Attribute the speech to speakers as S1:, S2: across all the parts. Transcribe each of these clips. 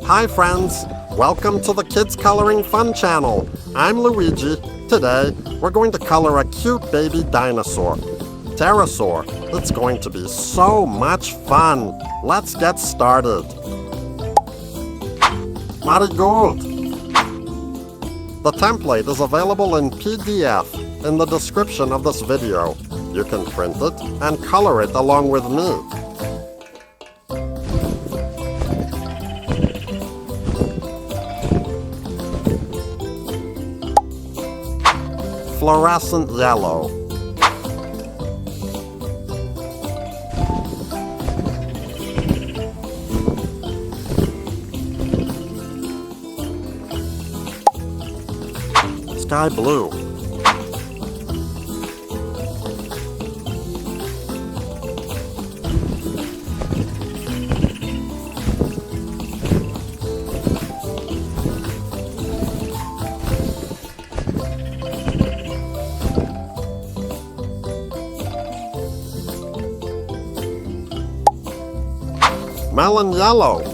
S1: Hi friends, welcome to the Kids Coloring Fun channel. I'm Luigi. Today, we're going to color a cute baby dinosaur. Pterosaur. It's going to be so much fun. Let's get started. Marigold. The template is available in PDF in the description of this video. You can print it and color it along with me. Fluorescent yellow. Sky blue. Melon yellow.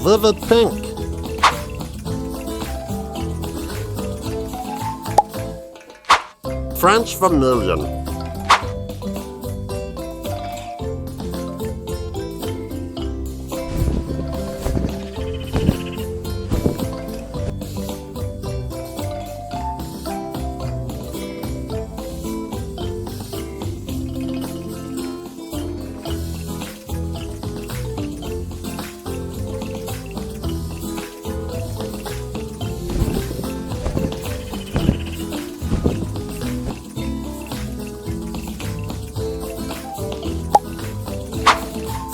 S1: Vivid pink. French vermilion.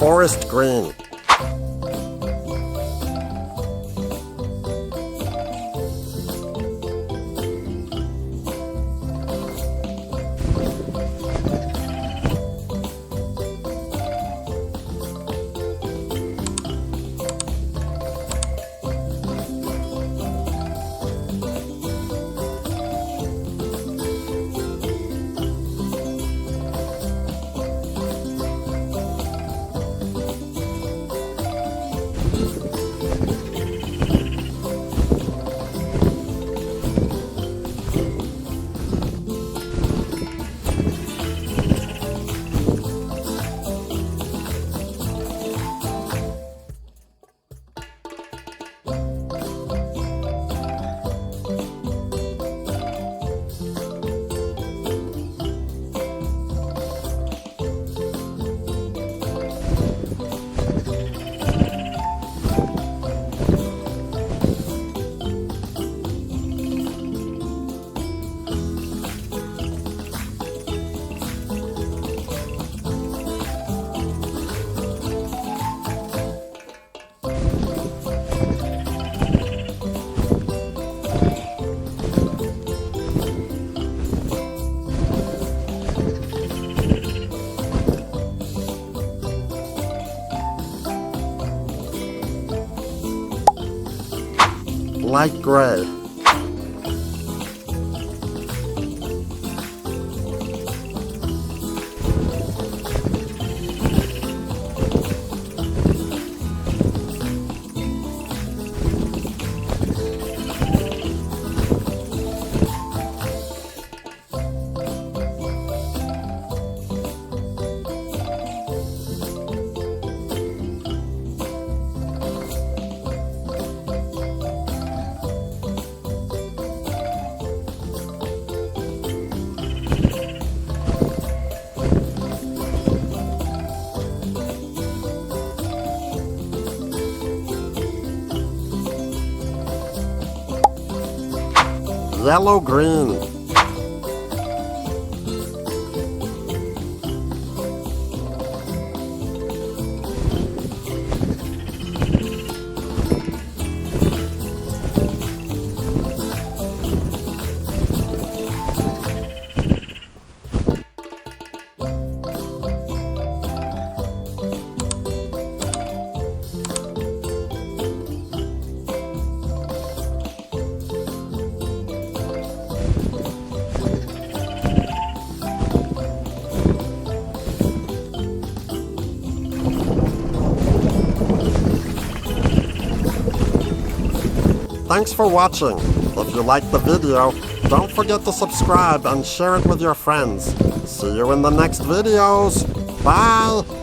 S1: Forest green. Light gray. yellow-green. Thanks for watching. If you liked the video, don't forget to subscribe and share it with your friends. See you in the next videos. Bye!